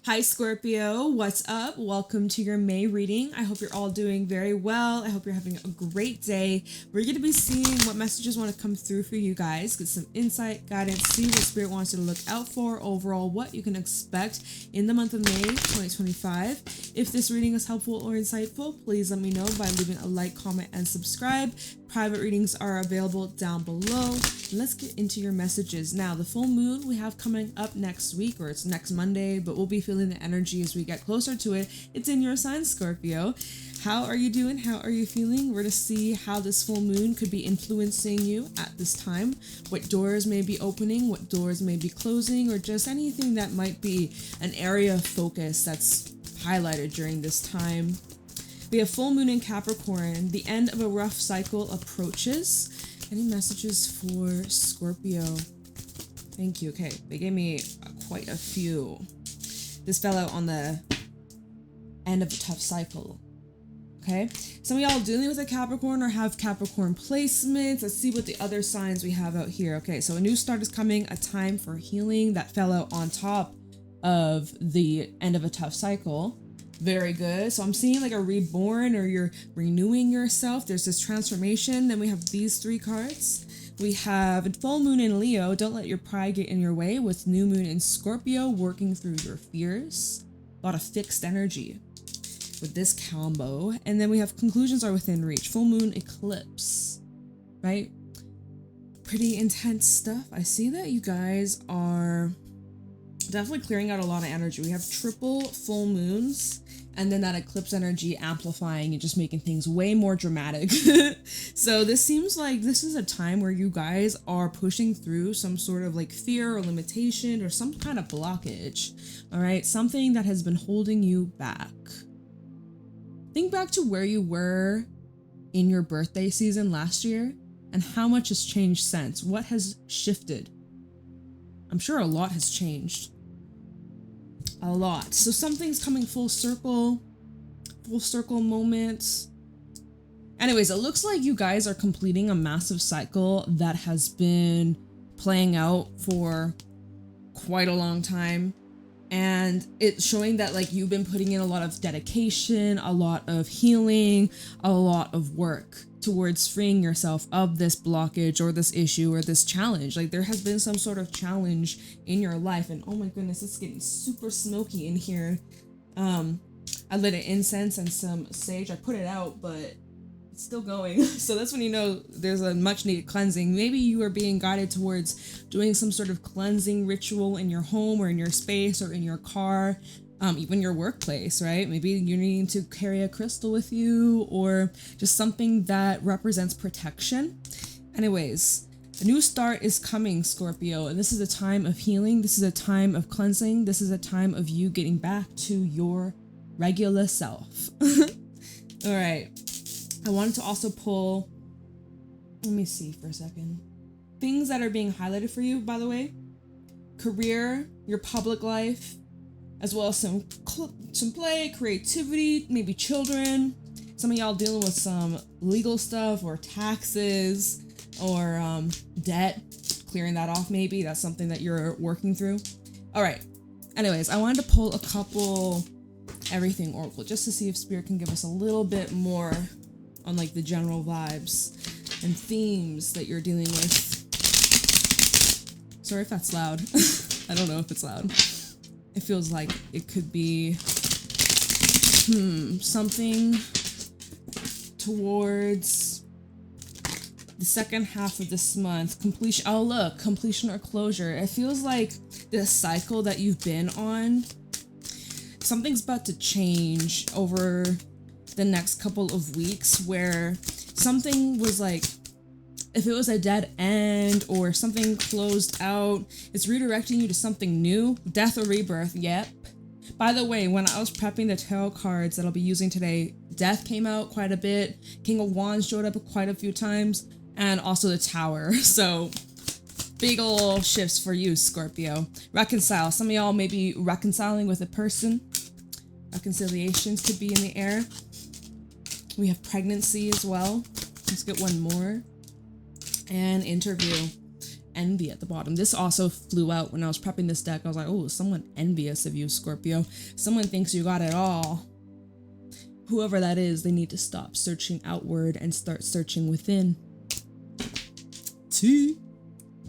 Hi Scorpio, what's up? Welcome to your May reading. I hope you're all doing very well. I hope you're having a great day. We're going to be seeing what messages want to come through for you guys, get some insight, guidance, see what Spirit wants you to look out for, overall what you can expect in the month of May 2025. If this reading is helpful or insightful, please let me know by leaving a like, comment, and subscribe. Private readings are available down below. Let's get into your messages. Now, the full moon we have coming up next week, or it's next Monday, but we'll be feeling the energy as we get closer to it. It's in your sign, Scorpio. How are you doing? How are you feeling? We're to see how this full moon could be influencing you at this time. What doors may be opening, what doors may be closing, or just anything that might be an area of focus that's highlighted during this time. We have full moon in Capricorn. The end of a rough cycle approaches. Any messages for Scorpio? Thank you. Okay, they gave me quite a few. This fell out on the end of a tough cycle. Okay, some of y'all dealing with a Capricorn or have Capricorn placements. Let's see what the other signs we have out here. Okay, so a new start is coming, a time for healing. That fell out on top of the end of a tough cycle. Very good. So I'm seeing like a reborn, or you're renewing yourself. There's this transformation. Then we have these three cards. We have full moon in Leo. Don't let your pride get in your way. With new moon in Scorpio, working through your fears. A lot of fixed energy with this combo. And then we have conclusions are within reach. Full moon eclipse, right? Pretty intense stuff. I see that you guys are definitely clearing out a lot of energy. We have triple full moons, and then that eclipse energy amplifying and just making things way more dramatic. So this seems like this is a time where you guys are pushing through some sort of like fear or limitation or some kind of blockage. All right, something that has been holding you back. Think back to where you were in your birthday season last year and how much has changed since. What has shifted? I'm sure a lot has changed. A lot. So something's coming full circle moments. Anyways, it looks like you guys are completing a massive cycle that has been playing out for quite a long time. And it's showing that like you've been putting in a lot of dedication, a lot of healing, a lot of work towards freeing yourself of this blockage or this issue or this challenge. Like there has been some sort of challenge in your life, and oh my goodness, it's getting super smoky in here. I lit an incense and some sage. I put it out, but it's still going. So that's when you know there's a much needed cleansing. Maybe you are being guided towards doing some sort of cleansing ritual in your home or in your space or in your car. Even your workplace, right? Maybe you're needing to carry a crystal with you, or just something that represents protection. Anyways, a new start is coming, Scorpio, and this is a time of healing. This is a time of cleansing. This is a time of you getting back to your regular self. All right. I wanted to also pull, let me see for a second. Things that are being highlighted for you, by the way. Career, your public life, as well as some play, creativity, maybe children. Some of y'all dealing with some legal stuff or taxes or debt, clearing that off maybe. That's something that you're working through. All right. Anyways, I wanted to pull a couple everything oracle just to see if Spirit can give us a little bit more on like the general vibes and themes that you're dealing with. Sorry if that's loud. I don't know if it's loud. It feels like it could be something towards the second half of this month. Completion. Oh, look, completion or closure. It feels like this cycle that you've been on, something's about to change over the next couple of weeks, where something was like, if it was a dead end or something closed out, it's redirecting you to something new. Death or rebirth, yep. By the way, when I was prepping the tarot cards that I'll be using today, Death came out quite a bit. King of Wands showed up quite a few times, and also the Tower. So big ol' shifts for you, Scorpio. Reconcile. Some of y'all may be reconciling with a person. Reconciliations could be in the air. We have pregnancy as well. Let's get one more. And interview. envy at the bottom. This also flew out when I was prepping this deck. I was like, oh, someone envious of you, Scorpio. Someone thinks you got it all. Whoever that is, they need to stop searching outward and start searching within.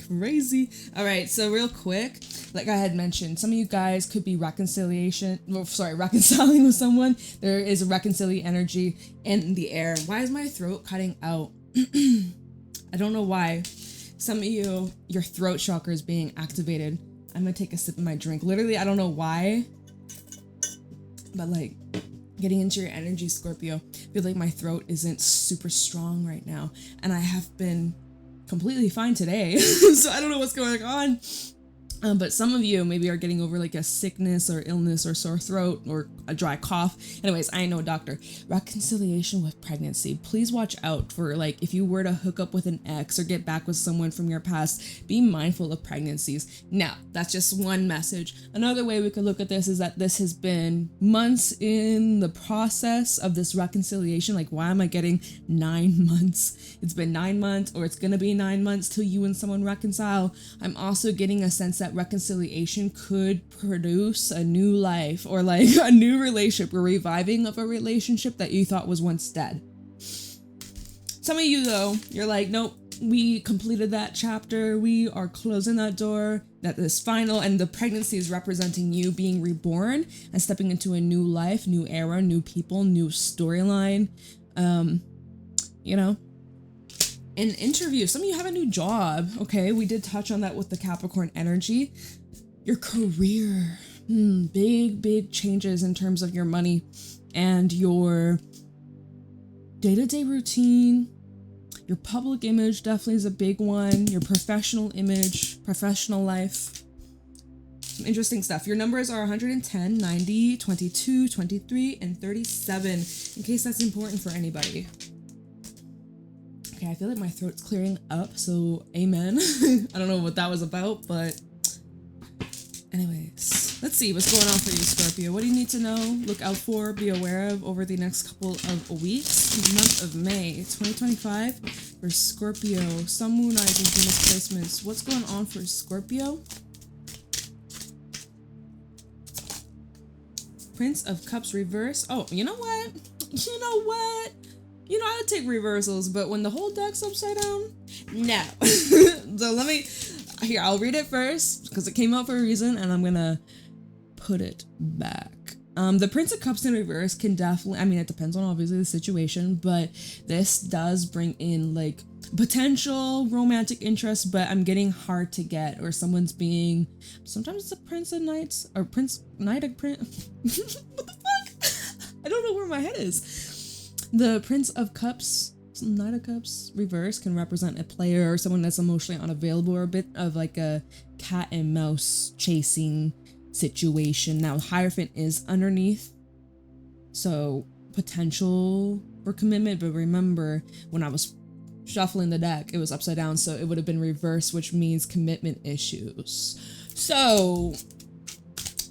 Crazy. All right, so real quick, like I had mentioned, some of you guys could be reconciling with someone. There is a reconciling energy in the air. Why is my throat cutting out? I don't know why. Some of you, your throat chakra is being activated. I'm gonna take a sip of my drink. Literally, I don't know why, but like getting into your energy, Scorpio. I feel like my throat isn't super strong right now, and I have been completely fine today. So I don't know what's going on. But some of you maybe are getting over like a sickness or illness or sore throat or a dry cough. Anyways, I ain't no doctor. Reconciliation with pregnancy. Please watch out for, like, if you were to hook up with an ex or get back with someone from your past, be mindful of pregnancies. Now, that's just one message. Another way we could look at this is that this has been months in the process of this reconciliation. Like, why am I getting 9 months? It's been 9 months, or it's gonna be 9 months till you and someone reconcile. I'm also getting a sense that reconciliation could produce a new life, or like a new relationship, or reviving of a relationship that you thought was once dead. Some of you though, you're like, nope, we completed that chapter, we are closing that door, that is final, and the pregnancy is representing you being reborn and stepping into a new life, new era, new people, new storyline. You know, an interview. Some of you have a new job. Okay, we did touch on that with the Capricorn energy. Your career, big changes in terms of your money and your day-to-day routine. Your public image definitely is a big one. Your professional image, professional life. Some interesting stuff. Your numbers are 110, 90, 22, 23, and 37, in case that's important for anybody. Okay, I feel like my throat's clearing up, so amen. I don't know what that was about, but anyways, let's see what's going on for you, Scorpio. What do you need to know, look out for, be aware of over the next couple of weeks? The month of May 2025 for Scorpio. Sun, Moon, Rising, Venus placements. What's going on for Scorpio? Prince of Cups reverse. Oh, you know what? I would take reversals, but when the whole deck's upside down, no. So I'll read it first because it came out for a reason, and I'm gonna put it back. The Prince of Cups in reverse can definitely, it depends on obviously the situation, but this does bring in like potential romantic interest, but I'm getting hard to get, or someone's being, sometimes it's a Prince of Knights, or Knight of Prince. What the fuck? I don't know where my head is. The Prince of Cups, Knight of Cups reverse can represent a player or someone that's emotionally unavailable, or a bit of like a cat and mouse chasing situation. Now, Hierophant is underneath, so potential for commitment, but remember when I was shuffling the deck, it was upside down, so it would have been reversed, which means commitment issues. So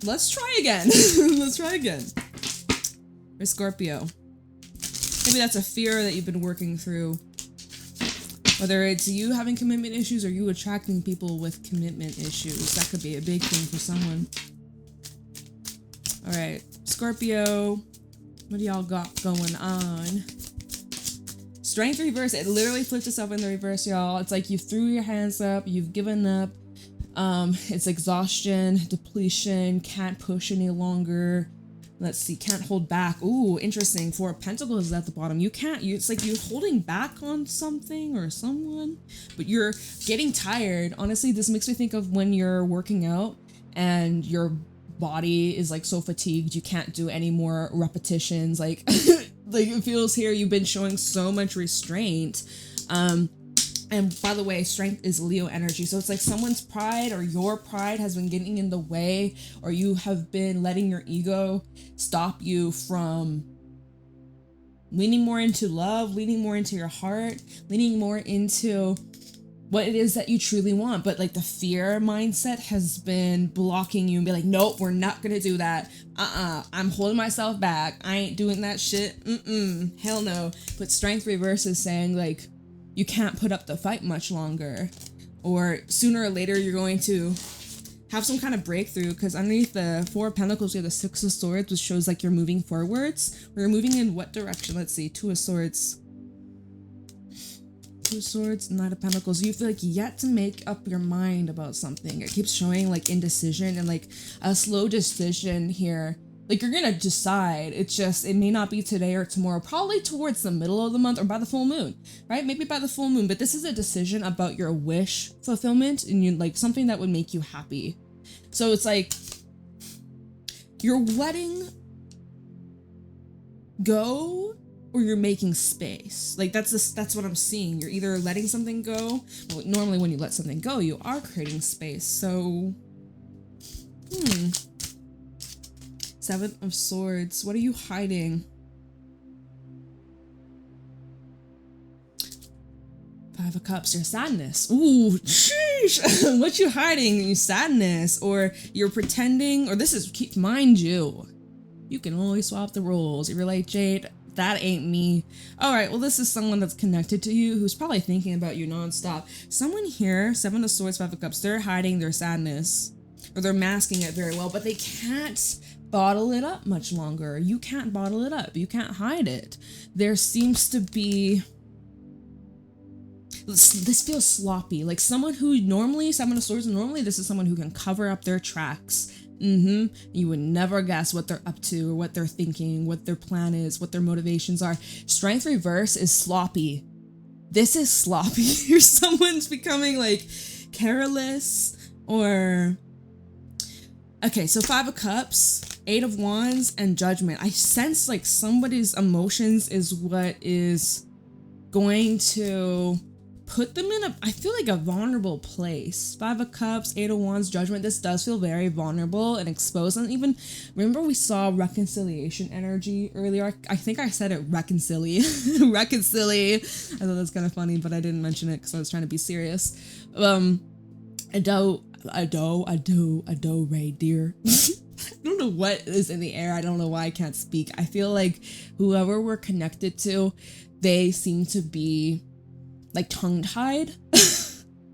let's try again. Let's try again. For Scorpio. Maybe that's a fear that you've been working through. Whether it's you having commitment issues or you attracting people with commitment issues. That could be a big thing for someone. Alright, Scorpio. What do y'all got going on? Strength reverse. It literally flipped itself in the reverse, y'all. It's like you threw your hands up, you've given up. It's exhaustion, depletion, can't push any longer. Let's see, can't hold back. Ooh, interesting. Four of Pentacles is at the bottom. It's like you're holding back on something or someone, but you're getting tired. Honestly, this makes me think of when you're working out and your body is like so fatigued, you can't do any more repetitions. Like, like it feels here, you've been showing so much restraint. And by the way, strength is Leo energy. So it's like someone's pride or your pride has been getting in the way, or you have been letting your ego stop you from leaning more into love, leaning more into your heart, leaning more into what it is that you truly want. But like the fear mindset has been blocking you and be like, nope, we're not going to do that. I'm holding myself back. I ain't doing that shit. Hell no. But strength reverse is saying like, you can't put up the fight much longer. or sooner or later you're going to have some kind of breakthrough, because underneath the Four of Pentacles you have the Six of Swords, which shows like you're moving forwards. Or you're moving in what direction? Let's see. Two of Swords. Two of Swords, Knight of Pentacles. You feel like yet to make up your mind about something. It keeps showing like indecision and like a slow decision here. Like you're gonna decide. It's just, it may not be today or tomorrow, probably towards the middle of the month or by the full moon, right? Maybe by the full moon, but this is a decision about your wish fulfillment and you like something that would make you happy. So it's like you're letting go or you're making space. Like that's what I'm seeing. You're either letting something go. Well, normally when you let something go, you are creating space. So, Seven of Swords. What are you hiding? Five of Cups. Your sadness. Ooh, sheesh. What you hiding? Your sadness, or you're pretending, or this is, keep mind you can always swap the roles. If you're like, Jade, that ain't me. All right, well, this is someone that's connected to you who's probably thinking about you nonstop. Someone here, Seven of Swords, Five of Cups, they're hiding their sadness, or they're masking it very well, but they can't bottle it up much longer. You can't bottle it up. You can't hide it. There seems to be, this feels sloppy, like someone who normally, Seven of Swords, normally this is someone who can cover up their tracks. You would never guess what they're up to or what they're thinking, what their plan is, what their motivations are. Strength reverse is sloppy. This is sloppy. Or someone's becoming like careless, or okay, so Five of Cups, Eight of Wands, and Judgment. I sense like somebody's emotions is what is going to put them in a, I feel like a vulnerable place. Five of Cups, Eight of Wands, Judgment. This does feel very vulnerable and exposed. And even, remember we saw reconciliation energy earlier? I think I said it reconciliate. Reconciliate. I thought that's kind of funny, but I didn't mention it because I was trying to be serious. Ado, dear. I don't know what is in the air. I don't know why I can't speak. I feel like whoever we're connected to, they seem to be like tongue-tied.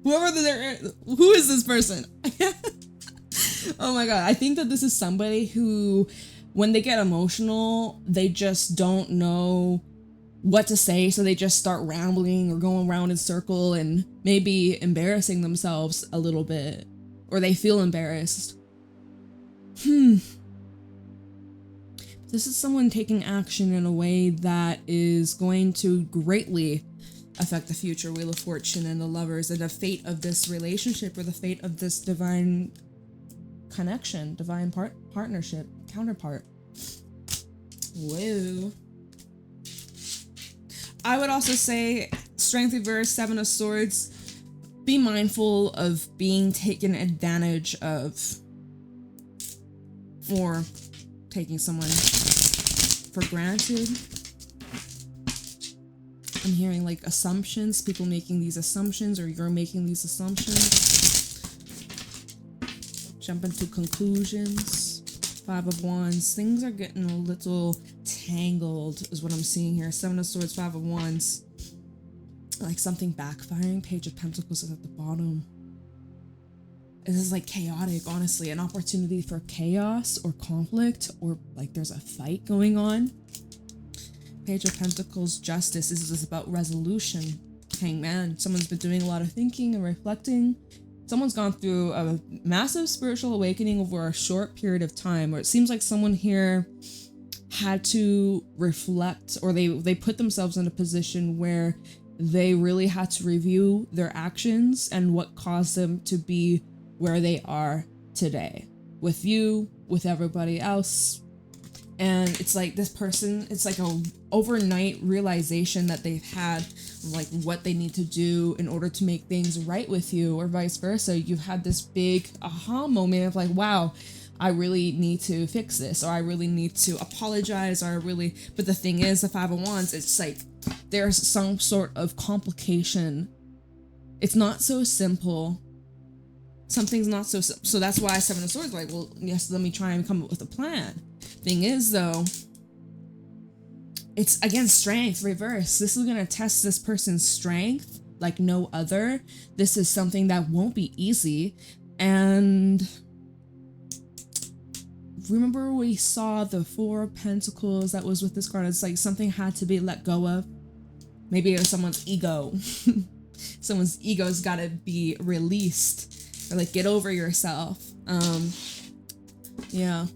Who is this person? Oh my god, I think that this is somebody who, when they get emotional, they just don't know what to say, so they just start rambling or going around in circle and maybe embarrassing themselves a little bit, or they feel embarrassed. This is someone taking action in a way that is going to greatly affect the future Wheel of Fortune and the Lovers and the fate of this relationship, or the fate of this divine connection, divine partnership, counterpart. Whoa. I would also say Strength reverse, Seven of Swords. Be mindful of being taken advantage of, or taking someone for granted. I'm hearing like assumptions, people making these assumptions, or you're making these assumptions. Jumping to conclusions. Five of Wands. Things are getting a little tangled is what I'm seeing here. Seven of Swords, Five of Wands. Like something backfiring. Page of Pentacles is at the bottom. This is like chaotic, honestly. An opportunity for chaos or conflict, or like there's a fight going on. Page of Pentacles, Justice. This is about resolution. Hangman. Someone's been doing a lot of thinking and reflecting. Someone's gone through a massive spiritual awakening over a short period of time, where it seems like someone here had to reflect, or they put themselves in a position where they really had to review their actions and what caused them to be where they are today. With you, with everybody else. And it's like this person, it's like a overnight realization that they've had, like what they need to do in order to make things right with you, or vice versa. You've had this big aha moment of like, wow, I really need to fix this, or I really need to apologize, or but the thing is, the Five of Wands, it's like there's some sort of complication. It's not so simple. Something's not so that's why Seven of Swords, like, well, yes, let me try and come up with a plan. Thing is, though, it's again strength reverse. This is gonna test this person's strength like no other. This is something that won't be easy. And remember we saw the Four of Pentacles that was with this card. It's like something had to be let go of. Maybe it was someone's ego. Someone's ego's gotta be released. Or like get over yourself. Yeah.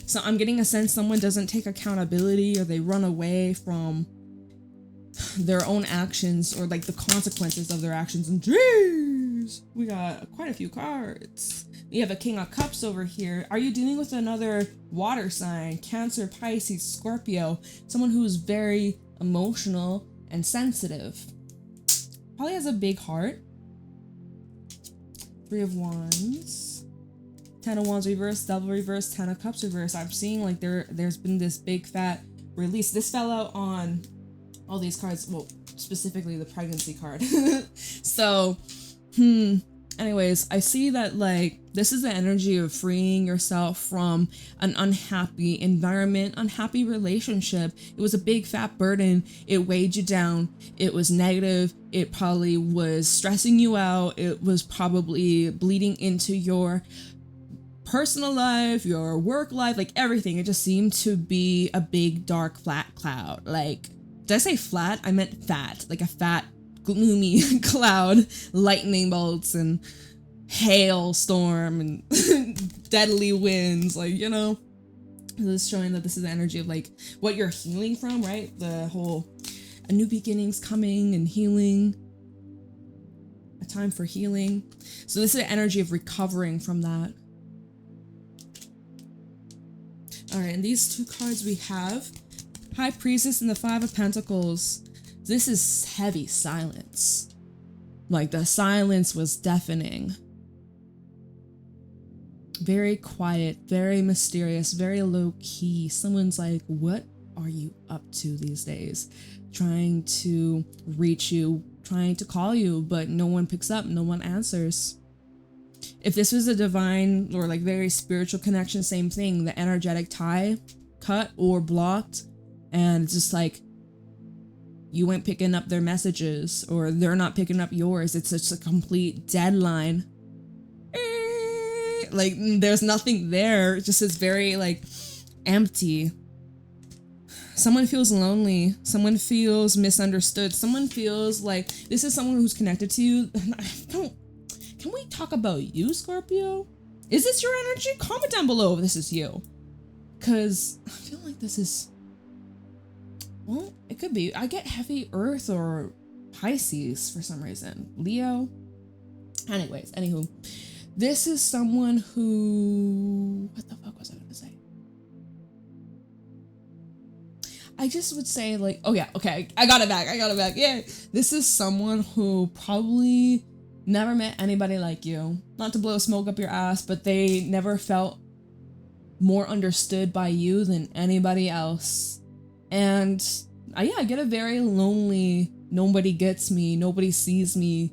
So I'm getting a sense someone doesn't take accountability, or they run away from their own actions, or like the consequences of their actions. And jeez, we got quite a few cards. We have a King of Cups over here. Are you dealing with another water sign? Cancer, Pisces, Scorpio. Someone who's very emotional and sensitive. Probably has a big heart. Three of Wands. Ten of Wands reverse, Devil reverse, Ten of Cups reverse. I'm seeing like there's been this big fat release. This fell out on all these cards. Well, specifically the pregnancy card. So, anyways, I see that like this is the energy of freeing yourself from an unhappy environment, unhappy relationship. It was a big fat burden. It weighed you down. It was negative. It probably was stressing you out. It was probably bleeding into your personal life, your work life, like everything. It just seemed to be a big dark flat cloud. Like, did I say flat? I meant fat, like a fat gloomy cloud, lightning bolts and hailstorm and deadly winds, like, you know. This is showing that this is the energy of like what you're healing from, right? The whole a new beginning's coming and healing, a time for healing. So this is the energy of recovering from that. All right, and these two cards we have High Priestess and the Five of Pentacles. This is heavy silence. Like the silence was deafening. Very quiet, very mysterious, very low key. Someone's like, what are you up to these days? Trying to reach you, trying to call you, but no one picks up, no one answers. If this was a divine or like very spiritual connection, same thing, the energetic tie cut or blocked, and it's just like you ain't picking up their messages or they're not picking up yours. It's just a complete deadline. Like there's nothing there. It just is very like empty. Someone feels lonely. Someone feels misunderstood. Someone feels like this is someone who's connected to you. Can we talk about you, Scorpio? Is this your energy? Comment down below if this is you. Because I feel like this is, well, it could be. I get heavy earth or Pisces for some reason. Leo. Anyways, anywho. This is someone who, what the fuck was I gonna say? I just would say like, oh yeah, okay, I got it back. Yeah. This is someone who probably never met anybody like you. Not to blow smoke up your ass, but they never felt more understood by you than anybody else. And yeah, I get a very lonely, nobody gets me, nobody sees me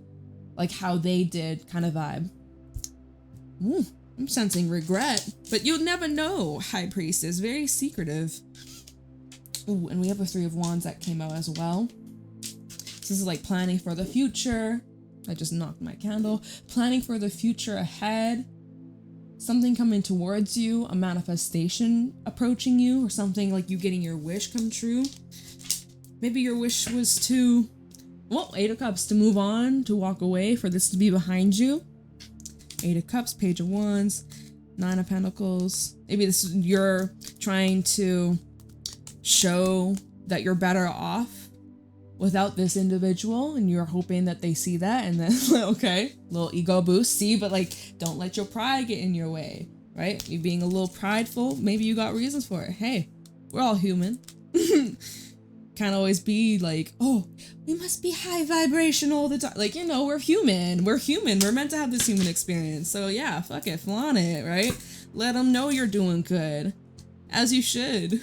like how they did kind of vibe. Ooh, I'm sensing regret, but you'll never know. High Priestess, very secretive. Ooh, and we have a Three of Wands that came out as well. So this is like planning for the future. I just knocked my candle. Planning for the future ahead. Something coming towards you, a manifestation approaching you, or something like you getting your wish come true. Maybe your wish was to, well, Eight of Cups, to move on, to walk away, for this to be behind you. Eight of Cups, Page of Wands, Nine of Pentacles. Maybe this is, you're trying to show that you're better off without this individual, and you're hoping that they see that, and then okay, little ego boost, see, but like don't let your pride get in your way, right? You being a little prideful, maybe you got reasons for it. Hey, we're all human. Can't always be like, oh, we must be high vibration all the time. Like, you know, we're human. We're meant to have this human experience. So yeah, fuck it, flaunt it, right? Let them know you're doing good, as you should.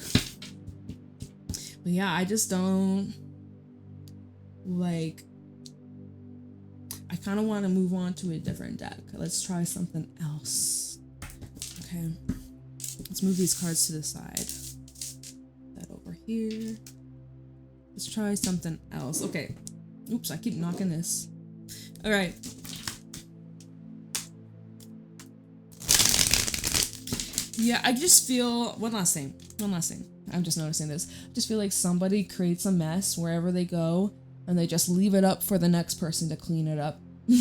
But yeah, I just don't like, I kind of want to move on to a different deck. Let's try something else. Okay, let's move these cards to the side. That over here. Let's try something else. Okay. Oops, I keep knocking this. All right. Yeah, I just feel, one last thing. I'm just noticing this. I just feel like somebody creates a mess wherever they go and they just leave it up for the next person to clean it up.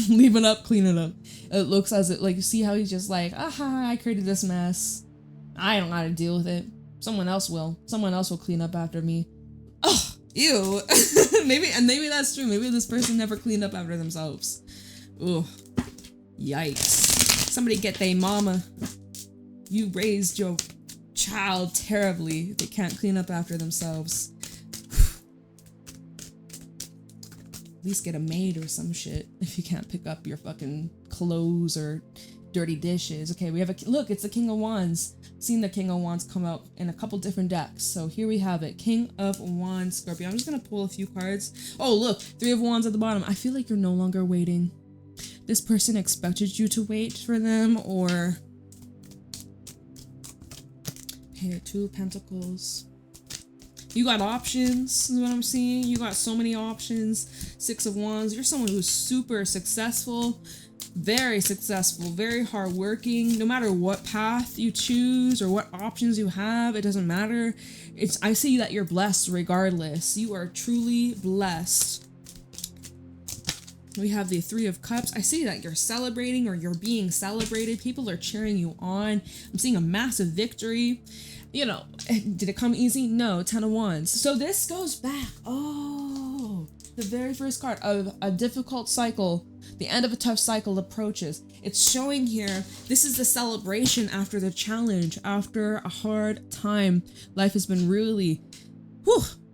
Leave it up, clean it up. It looks as if, like, you see how he's just like, aha, I created this mess. I don't gotta deal with it. Someone else will. Someone else will clean up after me. Oh, ew. maybe that's true. Maybe this person never cleaned up after themselves. Ooh, yikes. Somebody get they mama. You raised your child terribly. They can't clean up after themselves. At least get a maid or some shit if you can't pick up your fucking clothes or dirty dishes. Okay, we have look, it's the King of Wands. Seen the King of Wands come out in a couple different decks. So here we have it. King of Wands, Scorpio. I'm just gonna pull a few cards. Oh, look, Three of Wands at the bottom. I feel like you're no longer waiting. This person expected you to wait for them, or okay, Two of Pentacles. You got options, is what I'm seeing. You got so many options. Six of Wands. You're someone who's super successful, very hardworking. No matter what path you choose or what options you have, it doesn't matter. I see that you're blessed regardless. You are truly blessed. We have the Three of Cups. I see that you're celebrating or you're being celebrated. People are cheering you on. I'm seeing a massive victory. You know, did it come easy? No, Ten of Wands. So this goes back. Oh, the very first card of a difficult cycle. The end of a tough cycle approaches. It's showing here, this is the celebration after the challenge, after a hard time. Life has been really,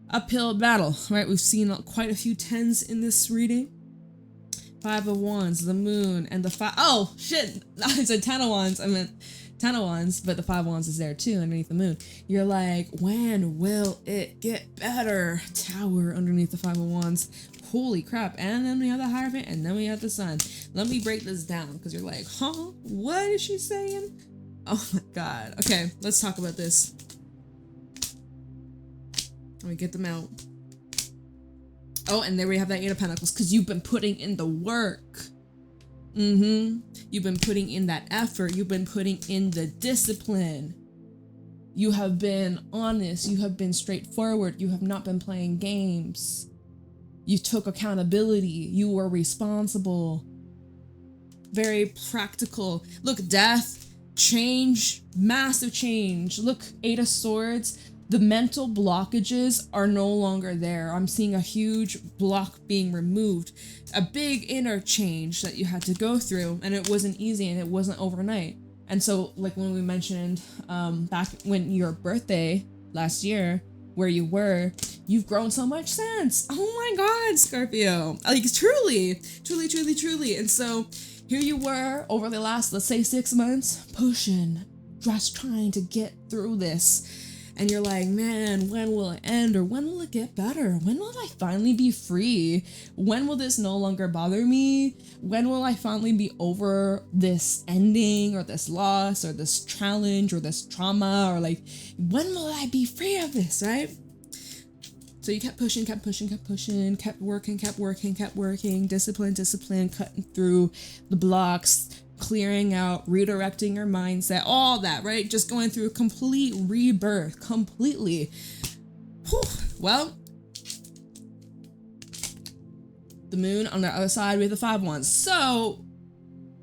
uphill battle, right? We've seen quite a few tens in this reading. Five of Wands, the Moon, and the oh, shit, I said Ten of Wands. I meant Ten of Wands, but the Five of Wands is there too, underneath the Moon. You're like, when will it get better? Tower underneath the Five of Wands. Holy crap. And then we have the Hierophant, and then we have the Sun. Let me break this down, because you're like, huh? What is she saying? Oh my god. Okay, let's talk about this. Let me get them out. Oh, and there we have that Eight of Pentacles, because you've been putting in the work. You've been putting in that effort. You've been putting in the discipline. You have been honest. You have been straightforward. You have not been playing games. You took accountability. You were responsible. Very practical. Look, death, change, massive change. Look, Eight of Swords. The mental blockages are no longer there. I'm seeing a huge block being removed. A big inner change that you had to go through, and it wasn't easy and it wasn't overnight. And so, like when we mentioned back when your birthday last year, where you were, you've grown so much since. Oh my god, Scorpio. Like truly. And so here you were over the last, let's say, 6 months, pushing, just trying to get through this. And you're like, man, when will it end? Or when will it get better? When will I finally be free? When will this no longer bother me? When will I finally be over this ending or this loss or this challenge or this trauma? Or like, when will I be free of this, right? So you kept pushing, kept working, discipline, cutting through the blocks, clearing out, redirecting your mindset, all that, right? Just going through a complete rebirth, completely. Whew. Well, the Moon on the other side with the Five of Wands. So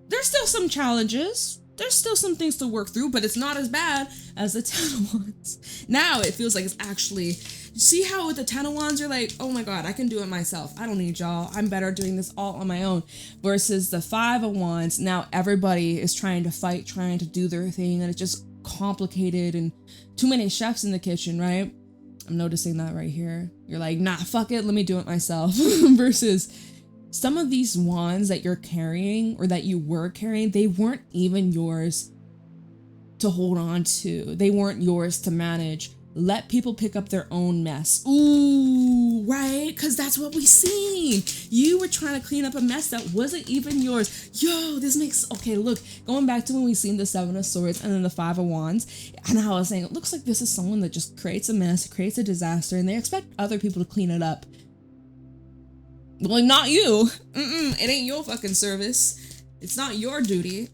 there's still some challenges. There's still some things to work through, but it's not as bad as the Ten of Wands. Now it feels like it's actually, see how with the Ten of Wands, you're like, oh my god, I can do it myself. I don't need y'all. I'm better doing this all on my own. Versus the Five of Wands, now everybody is trying to fight, trying to do their thing, and it's just complicated and too many chefs in the kitchen, right? I'm noticing that right here. You're like, nah, fuck it, let me do it myself. Versus some of these wands that you're carrying or that you were carrying, they weren't even yours to hold on to. They weren't yours to manage. Let people pick up their own mess. Ooh, right? Because that's what we seen. You were trying to clean up a mess that wasn't even yours. Yo, this makes, okay, look, going back to when we seen the Seven of Swords and then the Five of Wands, and I was saying, it looks like this is someone that just creates a mess, creates a disaster, and they expect other people to clean it up. Well, not you. It ain't your fucking service. It's not your duty.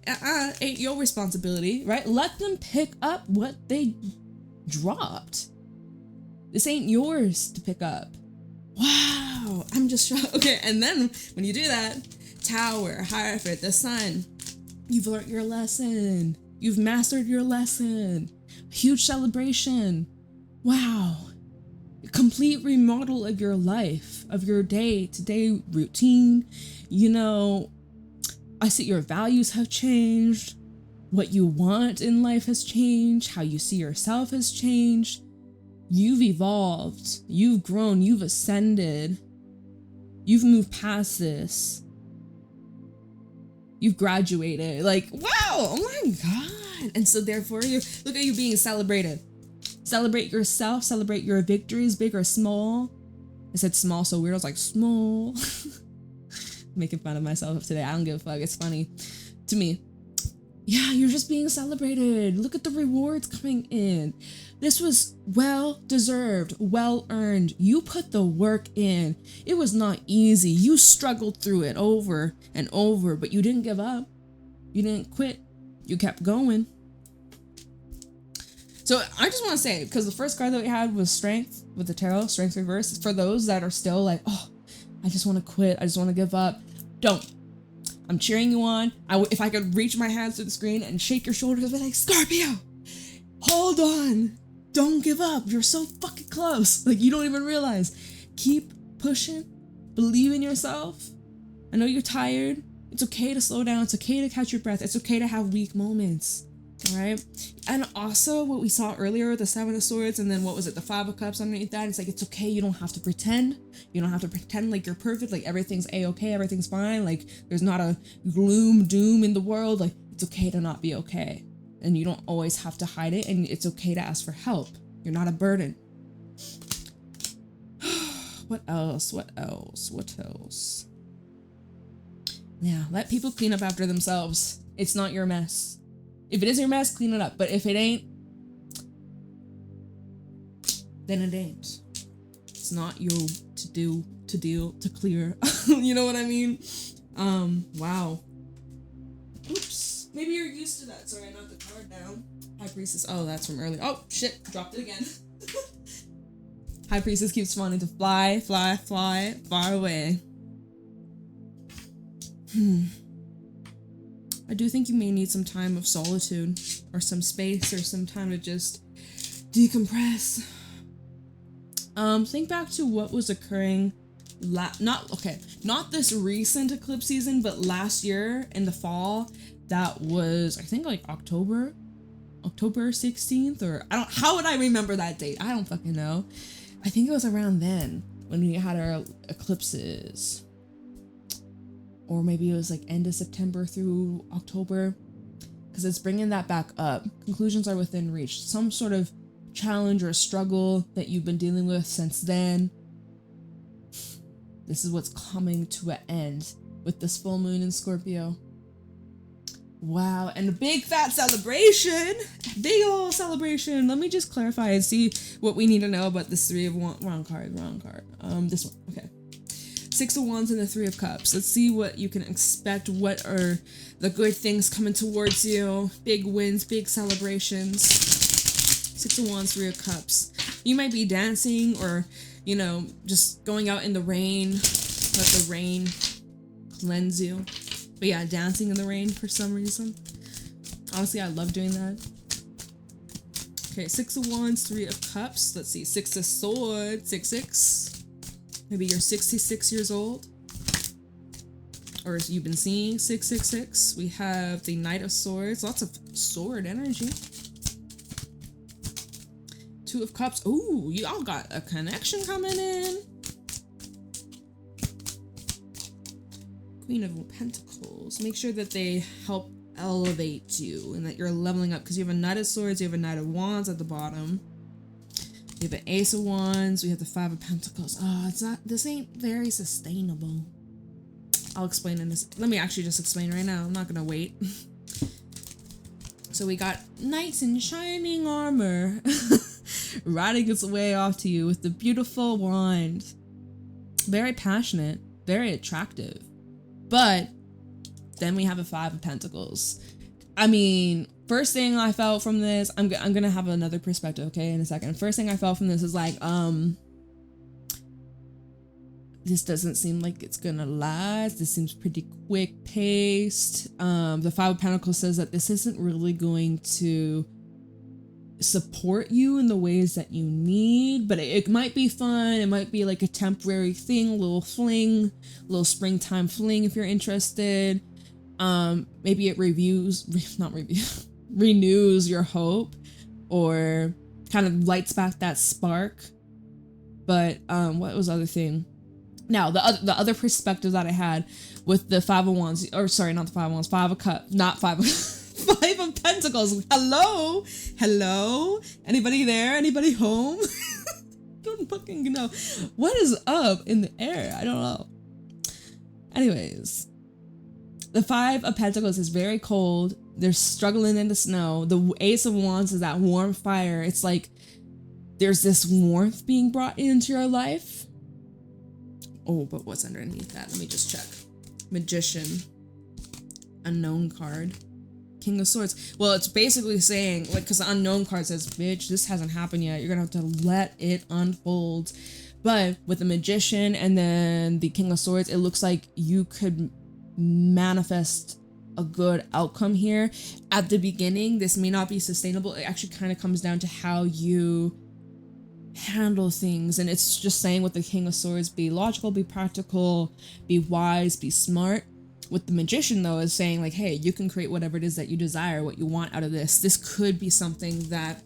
Ain't your responsibility, right? Let them pick up what they dropped. This ain't yours to pick up. Wow, I'm just shocked. Okay, and then when you do that, Tower, Hierophant, the Sun, you've learned your lesson. You've mastered your lesson. Huge celebration. Wow. Complete remodel of your life, of your day-to-day routine. You know, I see your values have changed. What you want in life has changed. How you see yourself has changed. You've evolved. You've grown. You've ascended. You've moved past this. You've graduated. Like, wow, oh my God. And so therefore, look at you being celebrated. Celebrate yourself. Celebrate your victories, big or small. I said small so weird. I was like, small. Making fun of myself today. I don't give a fuck. It's funny to me. Yeah, you're just being celebrated. Look at the rewards coming in. This was well deserved, well earned. You put the work in. It was not easy. You struggled through it over and over, but you didn't give up. You didn't quit. You kept going. So I just want to say, because the first card that we had was Strength with the Tarot, Strength Reverse. For those that are still like, oh, I just want to quit. I just want to give up. Don't. I'm cheering you on. If I could reach my hands to the screen and shake your shoulders and be like, Scorpio, hold on. Don't give up. You're so fucking close. Like, you don't even realize. Keep pushing. Believe in yourself. I know you're tired. It's okay to slow down. It's okay to catch your breath. It's okay to have weak moments. All right. And also what we saw earlier, the Seven of Swords, and then what was it? The Five of Cups underneath that. It's like, it's okay. You don't have to pretend. You don't have to pretend like you're perfect. Like everything's a-okay. Everything's fine. Like there's not a gloom, doom in the world. Like it's okay to not be okay. And you don't always have to hide it. And it's okay to ask for help. You're not a burden. What else? What else? What else? Yeah, let people clean up after themselves. It's not your mess. If it is your mess, clean it up. But if it ain't, then it ain't. It's not you to do, to deal, to clear. You know what I mean? Wow. Oops. Maybe you're used to that. Sorry, I knocked the card down. High Priestess. Oh, that's from earlier. Oh, shit. Dropped it again. High Priestess keeps wanting to fly, fly, fly far away. I do think you may need some time of solitude or some space or some time to just decompress. Think back to what was occurring not this recent eclipse season, but last year in the fall. That was, I think, like October 16th, or how would I remember that date? I don't fucking know. I think it was around then when we had our eclipses. Or maybe it was like end of September through October, because it's bringing that back up. Conclusions are within reach. Some sort of challenge or struggle that you've been dealing with since then. This is what's coming to an end with this full moon in Scorpio. Wow, and a big fat celebration. Big old celebration. Let me just clarify and see what we need to know about this Three of Wands. Wrong card. This one. Okay. Six of Wands and the Three of Cups. Let's see what you can expect. What are the good things coming towards you? Big wins, big celebrations. Six of Wands, Three of Cups. You might be dancing or, you know, just going out in the rain. Let the rain cleanse you. But yeah, dancing in the rain for some reason. Honestly, I love doing that. Okay, Six of Wands, Three of Cups. Let's see, Six of Swords, 6-6. Maybe you're 66 years old. Or you've been seeing 666. We have the Knight of Swords. Lots of sword energy. Two of Cups. Ooh, y'all got a connection coming in. Queen of Pentacles. Make sure that they help elevate you and that you're leveling up, because you have a Knight of Swords, you have a Knight of Wands at the bottom. You have an Ace of Wands, we have the Five of Pentacles. Oh, this ain't very sustainable. I'll explain in this. Let me actually just explain right now. I'm not gonna wait. So we got Knights in shining armor riding its way off to you with the beautiful wand. Very passionate. very attractive. But then we have a Five of Pentacles. I mean, first thing I felt from this, I'm gonna have another perspective, okay, in a second. First thing I felt from this is like, this doesn't seem like it's gonna last. This seems pretty quick paced. The Five of Pentacles says that this isn't really going to support you in the ways that you need, but it might be fun. It might be like a temporary thing, a little fling, a little springtime fling if you're interested. Maybe it renews your hope, or kind of lights back that spark. But what was the other thing? Now the other perspective that I had with the Five of Wands, or sorry, not the Five of Wands, Five of Cups, not Five of Five of Pentacles. Hello, anybody there? Anybody home? Don't fucking know what is up in the air. I don't know. Anyways, the Five of Pentacles is very cold. They're struggling in the snow. The Ace of Wands is that warm fire. It's like there's this warmth being brought into your life. Oh, but what's underneath that? Let me just check. Magician. Unknown card. King of Swords. Well, it's basically saying, like, because the unknown card says, bitch, this hasn't happened yet. You're going to have to let it unfold. But with the Magician and then the King of Swords, it looks like you could manifest a good outcome here. At the beginning, this may not be sustainable. It actually kind of comes down to how you handle things. And it's just saying with the King of Swords, be logical, be practical, be wise, be smart. With the Magician, though, is saying like, hey, you can create whatever it is that you desire, what you want out of this. This could be something that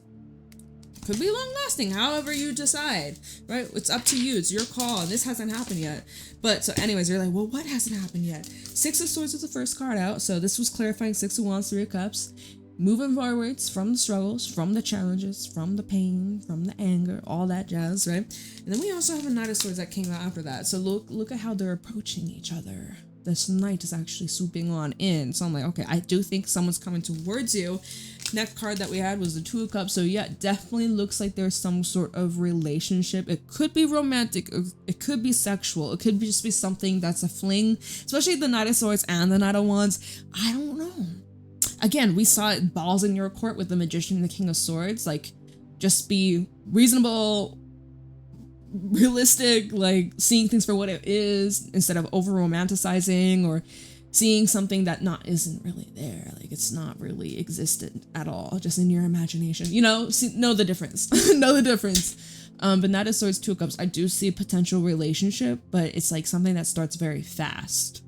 could be long lasting, however you decide, right? It's up to you. It's your call. And this hasn't happened yet. But so anyways, you're like, well, what hasn't happened yet? Six of Swords is the first card out. So this was clarifying Six of Wands, Three of Cups. Moving forwards from the struggles, from the challenges, from the pain, from the anger, all that jazz, right? And then we also have a Knight of Swords that came out after that. So look at how they're approaching each other. This knight is actually swooping on in. So I'm like, okay, I do think someone's coming towards you. Next card that we had was the Two of Cups. So yeah, definitely looks like there's some sort of relationship. It could be romantic. It could be sexual. It could just be something that's a fling, especially the Knight of Swords and the Knight of Wands. I don't know. Again, we saw it balls in your court with the Magician and the King of Swords. Like, just be reasonable, realistic, like seeing things for what it is instead of over romanticizing or seeing something that isn't really there. Like, it's not really existent at all, just in your imagination, you know. Know the difference. Know the difference. But Knight of Swords, Two of Cups, I do see a potential relationship, but it's like something that starts very fast.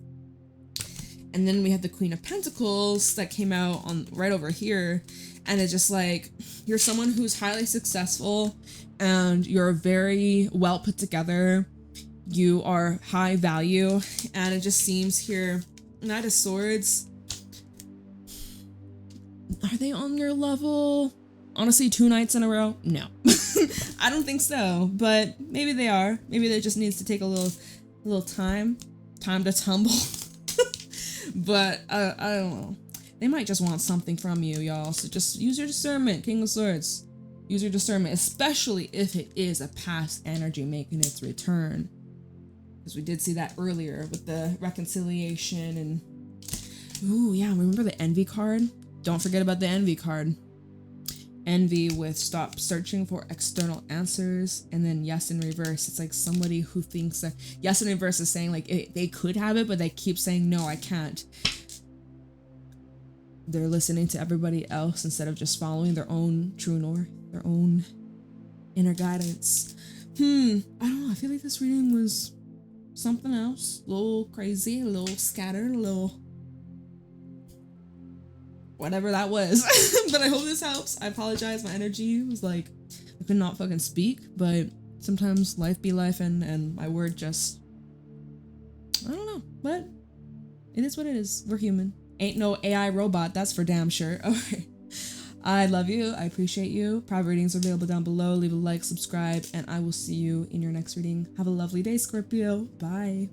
And then we have the Queen of Pentacles that came out on right over here. And it's just like, you're someone who's highly successful and you're very well put together. You are high value. And it just seems here, Knight of Swords, are they on your level? Honestly, 2 nights in a row? No. I don't think so, but maybe they are. Maybe they just needs to take a little time to tumble. But I don't know. They might just want something from you, y'all. So just use your discernment, King of Swords. Use your discernment, especially if it is a past energy making its return. Because we did see that earlier with the reconciliation and... Ooh, yeah, remember the Envy card? Don't forget about the Envy card. Envy with stop searching for external answers, and then yes in reverse. It's like somebody who thinks that yes in reverse is saying like they could have it, but they keep saying no, I can't. They're listening to everybody else instead of just following their own true north, their own inner guidance. I don't know. I feel like this reading was something else, a little crazy, a little scattered, a little whatever that was. But I hope this helps. I apologize. My energy was like, I could not fucking speak, but sometimes life be life and my word just, I don't know, but it is what it is. We're human. Ain't no AI robot. That's for damn sure. Okay. I love you. I appreciate you. Private readings are available down below. Leave a like, subscribe, and I will see you in your next reading. Have a lovely day, Scorpio. Bye.